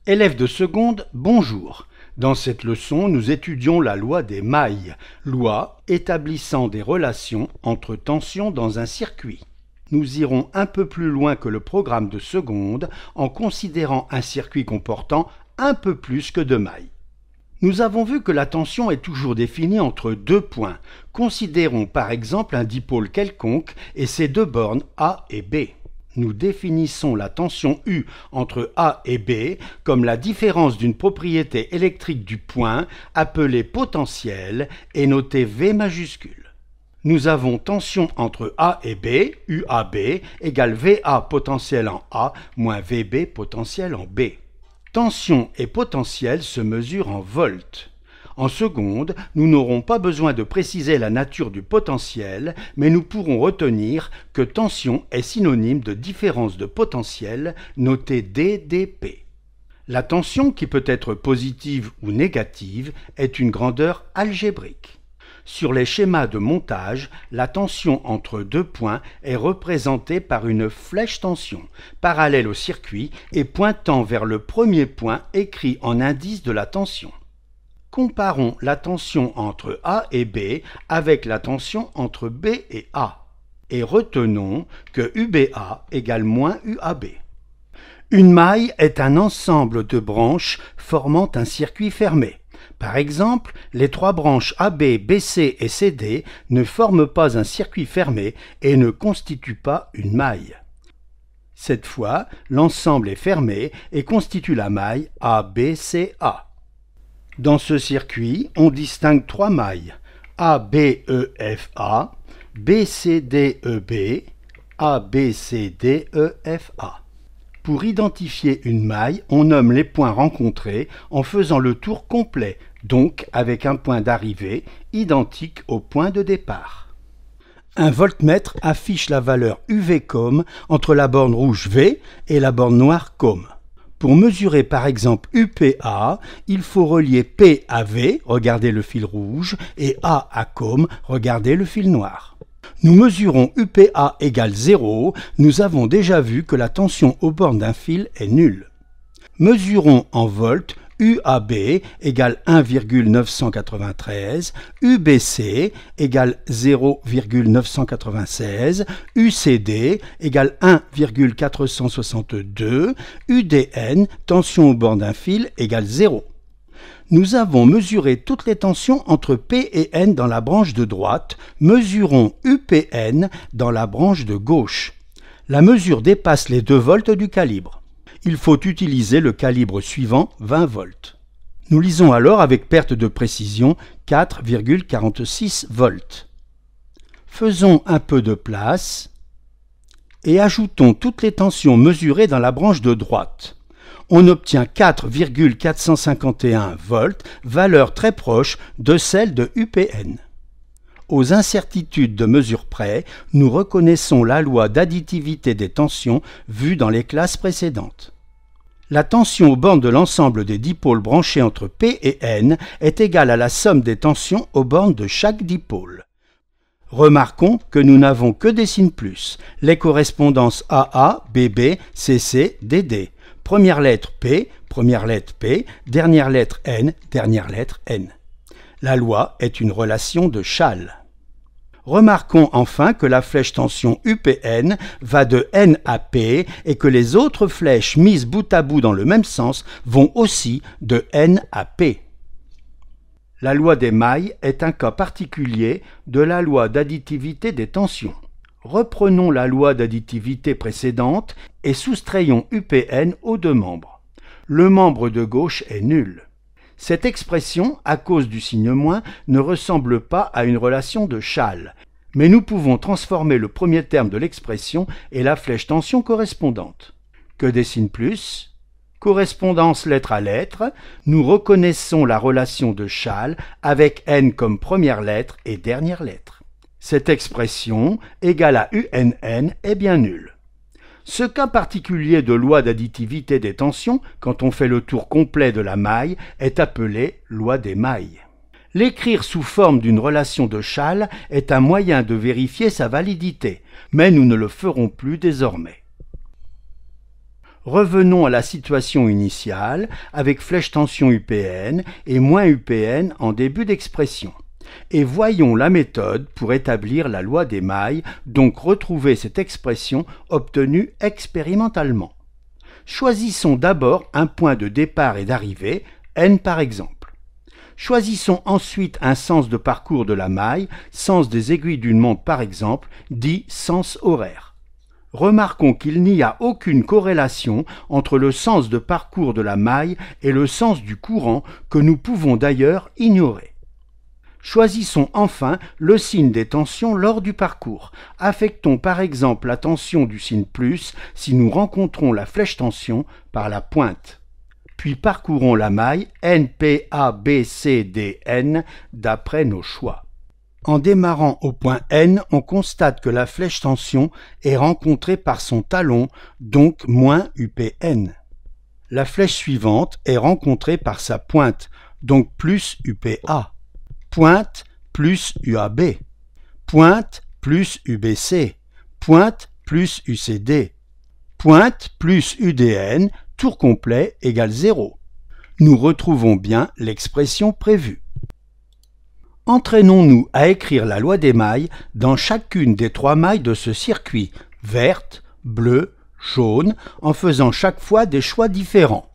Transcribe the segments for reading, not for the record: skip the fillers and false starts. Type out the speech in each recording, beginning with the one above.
Élèves de seconde, bonjour. Dans cette leçon, nous étudions la loi des mailles, loi établissant des relations entre tensions dans un circuit. Nous irons un peu plus loin que le programme de seconde en considérant un circuit comportant un peu plus que deux mailles. Nous avons vu que la tension est toujours définie entre deux points. Considérons par exemple un dipôle quelconque et ses deux bornes A et B. Nous définissons la tension U entre A et B comme la différence d'une propriété électrique du point appelée potentiel et notée V majuscule. Nous avons tension entre A et B, UAB, égale VA potentiel en A moins VB potentiel en B. Tension et potentiel se mesurent en volts. En seconde, nous n'aurons pas besoin de préciser la nature du potentiel, mais nous pourrons retenir que tension est synonyme de différence de potentiel, notée DDP. La tension, qui peut être positive ou négative, est une grandeur algébrique. Sur les schémas de montage, la tension entre deux points est représentée par une flèche tension, parallèle au circuit et pointant vers le premier point écrit en indice de la tension. Comparons la tension entre A et B avec la tension entre B et A, et retenons que UBA égale moins UAB. Une maille est un ensemble de branches formant un circuit fermé. Par exemple, les trois branches AB, BC et CD ne forment pas un circuit fermé et ne constituent pas une maille. Cette fois, l'ensemble est fermé et constitue la maille ABCA. Dans ce circuit, on distingue trois mailles ABEFA, BCDEB, ABCDEFA. Pour identifier une maille, on nomme les points rencontrés en faisant le tour complet, donc avec un point d'arrivée identique au point de départ. Un voltmètre affiche la valeur UV-COM entre la borne rouge V et la borne noire COM. Pour mesurer par exemple UPA, il faut relier P à V, regardez le fil rouge, et A à COM, regardez le fil noir. Nous mesurons UPA égale 0, nous avons déjà vu que la tension aux bornes d'un fil est nulle. Mesurons en volts UAB égale 1,993, UBC égale 0,996, UCD égale 1,462, UDN, tension aux bornes d'un fil, égale 0. Nous avons mesuré toutes les tensions entre P et N dans la branche de droite, mesurons UPN dans la branche de gauche. La mesure dépasse les 2 volts du calibre. Il faut utiliser le calibre suivant, 20 volts. Nous lisons alors avec perte de précision 4,46 volts. Faisons un peu de place et ajoutons toutes les tensions mesurées dans la branche de droite. On obtient 4,451 volts, valeur très proche de celle de UPN. Aux incertitudes de mesure près, nous reconnaissons la loi d'additivité des tensions vue dans les classes précédentes. La tension aux bornes de l'ensemble des dipôles branchés entre P et N est égale à la somme des tensions aux bornes de chaque dipôle. Remarquons que nous n'avons que des signes plus, les correspondances AA, BB, CC, DD. Première lettre P, dernière lettre N, dernière lettre N. La loi est une relation de Schall. Remarquons enfin que la flèche tension UPN va de N à P et que les autres flèches mises bout à bout dans le même sens vont aussi de N à P. La loi des mailles est un cas particulier de la loi d'additivité des tensions. Reprenons la loi d'additivité précédente et soustrayons UPN aux deux membres. Le membre de gauche est nul. Cette expression, à cause du signe moins, ne ressemble pas à une relation de Schall, mais nous pouvons transformer le premier terme de l'expression et la flèche tension correspondante. Que des signes plus? Correspondance lettre à lettre, nous reconnaissons la relation de Schall avec N comme première lettre et dernière lettre. Cette expression, égale à UNN, est bien nulle. Ce cas particulier de loi d'additivité des tensions, quand on fait le tour complet de la maille, est appelé loi des mailles. L'écrire sous forme d'une relation de Schall est un moyen de vérifier sa validité, mais nous ne le ferons plus désormais. Revenons à la situation initiale avec flèche tension UPN et moins UPN en début d'expression. Et voyons la méthode pour établir la loi des mailles, donc retrouver cette expression obtenue expérimentalement. Choisissons d'abord un point de départ et d'arrivée, n par exemple. Choisissons ensuite un sens de parcours de la maille, sens des aiguilles d'une montre par exemple, dit sens horaire. Remarquons qu'il n'y a aucune corrélation entre le sens de parcours de la maille et le sens du courant que nous pouvons d'ailleurs ignorer. Choisissons enfin le signe des tensions lors du parcours. Affectons par exemple la tension du signe plus si nous rencontrons la flèche tension par la pointe. Puis parcourons la maille N, P, A, B, C, D, N d'après nos choix. En démarrant au point N, on constate que la flèche tension est rencontrée par son talon, donc moins UPN. La flèche suivante est rencontrée par sa pointe, donc plus UPA. Pointe plus UAB, pointe plus UBC, pointe plus UCD, pointe plus UDN, tour complet égale 0. Nous retrouvons bien l'expression prévue. Entraînons-nous à écrire la loi des mailles dans chacune des 3 mailles de ce circuit, verte, bleue, jaune, en faisant chaque fois des choix différents.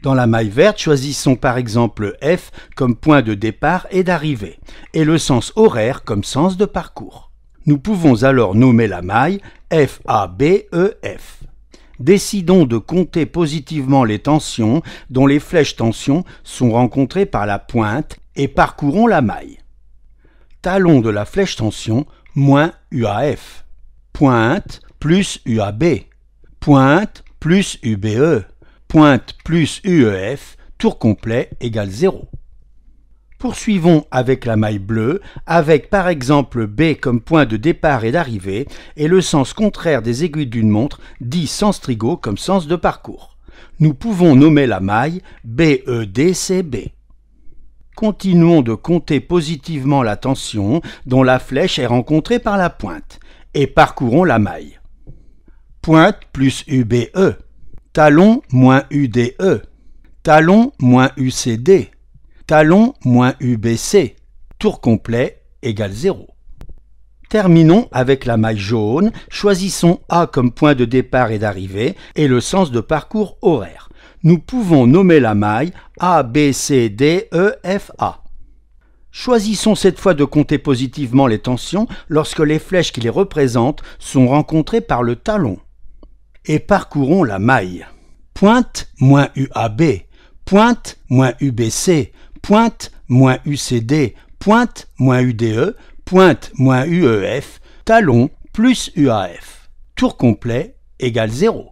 Dans la maille verte, choisissons par exemple F comme point de départ et d'arrivée, et le sens horaire comme sens de parcours. Nous pouvons alors nommer la maille FABEF. Décidons de compter positivement les tensions dont les flèches tension sont rencontrées par la pointe et parcourons la maille. Talon de la flèche tension moins UAF. Pointe plus UAB. Pointe plus UBE. Pointe plus UEF, tour complet égale 0. Poursuivons avec la maille bleue, avec par exemple B comme point de départ et d'arrivée, et le sens contraire des aiguilles d'une montre, dit sens trigot comme sens de parcours. Nous pouvons nommer la maille BEDCB. Continuons de compter positivement la tension dont la flèche est rencontrée par la pointe, et parcourons la maille. Pointe plus UBE. Talon moins UDE, talon moins UCD, talon moins UBC, tour complet égale 0. Terminons avec la maille jaune, choisissons A comme point de départ et d'arrivée et le sens de parcours horaire. Nous pouvons nommer la maille A, B, C, D, E, F, A. Choisissons cette fois de compter positivement les tensions lorsque les flèches qui les représentent sont rencontrées par le talon. Et parcourons la maille. Pointe moins UAB, pointe moins UBC, pointe moins UCD, pointe moins UDE, pointe moins UEF, talon plus UAF. Tour complet égale 0.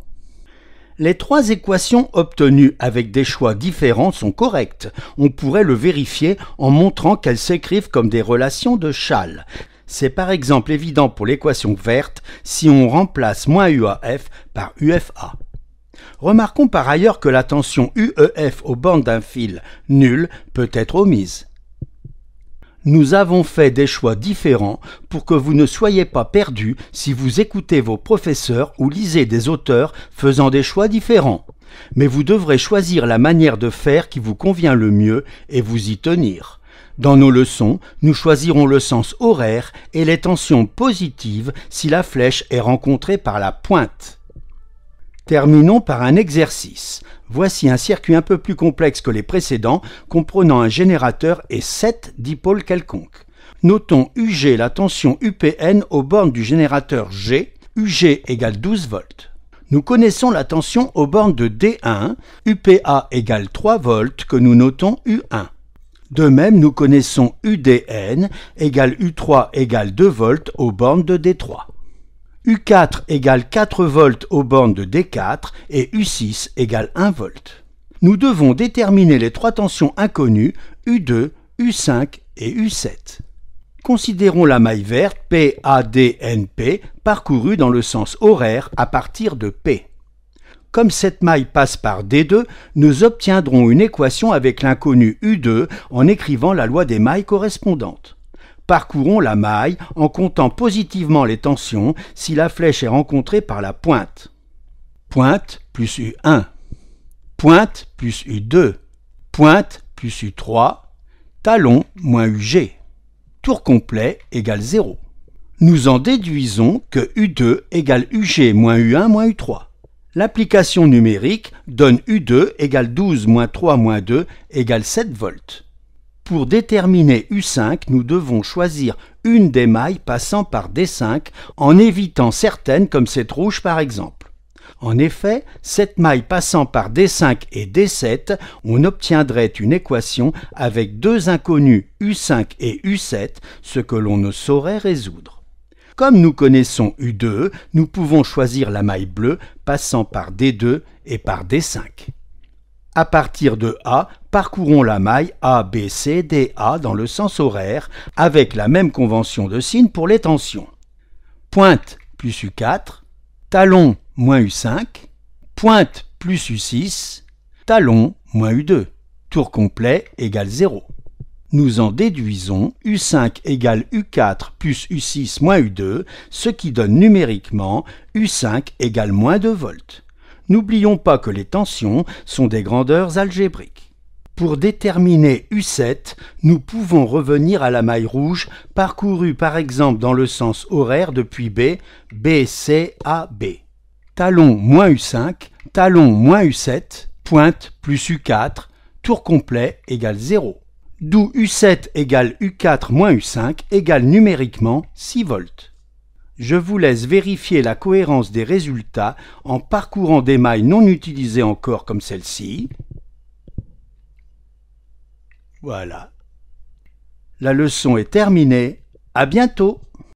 Les 3 équations obtenues avec des choix différents sont correctes. On pourrait le vérifier en montrant qu'elles s'écrivent comme des relations de Chasles. C'est par exemple évident pour l'équation verte si on remplace moins UAF par UFA. Remarquons par ailleurs que la tension UEF aux bornes d'un fil nul peut être omise. Nous avons fait des choix différents pour que vous ne soyez pas perdus si vous écoutez vos professeurs ou lisez des auteurs faisant des choix différents. Mais vous devrez choisir la manière de faire qui vous convient le mieux et vous y tenir. Dans nos leçons, nous choisirons le sens horaire et les tensions positives si la flèche est rencontrée par la pointe. Terminons par un exercice. Voici un circuit un peu plus complexe que les précédents, comprenant un générateur et 7 dipôles quelconques. Notons UG la tension UPN aux bornes du générateur G, UG égale 12 volts. Nous connaissons la tension aux bornes de D1, UPA égale 3 volts que nous notons U1. De même, nous connaissons UDN égale U3 égale 2 volts aux bornes de D3. U4 égale 4 volts aux bornes de D4 et U6 égale 1 volt. Nous devons déterminer les 3 tensions inconnues U2, U5 et U7. Considérons la maille verte PADNP parcourue dans le sens horaire à partir de P. Comme cette maille passe par D2, nous obtiendrons une équation avec l'inconnu U2 en écrivant la loi des mailles correspondantes. Parcourons la maille en comptant positivement les tensions si la flèche est rencontrée par la pointe. Pointe plus U1. Pointe plus U2. Pointe plus U3. Talon moins UG. Tour complet égale 0. Nous en déduisons que U2 égale UG moins U1 moins U3. L'application numérique donne U2 égale 12 moins 3 moins 2 égale 7 volts. Pour déterminer U5, nous devons choisir une des mailles passant par D5 en évitant certaines comme cette rouge par exemple. En effet, cette maille passant par D5 et D7, on obtiendrait une équation avec deux inconnus U5 et U7, ce que l'on ne saurait résoudre. Comme nous connaissons U2, nous pouvons choisir la maille bleue passant par D2 et par D5. À partir de A, parcourons la maille ABCDA dans le sens horaire avec la même convention de signes pour les tensions. Pointe plus U4, talon moins U5, pointe plus U6, talon moins U2. Tour complet égale 0. Nous en déduisons U5 égale U4 plus U6 moins U2, ce qui donne numériquement U5 égale moins 2 volts. N'oublions pas que les tensions sont des grandeurs algébriques. Pour déterminer U7, nous pouvons revenir à la maille rouge parcourue par exemple dans le sens horaire depuis B, C, A, B. Talon moins U5, talon moins U7, pointe plus U4, tour complet égale 0. D'où U7 égale U4 moins U5 égale numériquement 6 volts. Je vous laisse vérifier la cohérence des résultats en parcourant des mailles non utilisées encore comme celle-ci. Voilà. La leçon est terminée. À bientôt.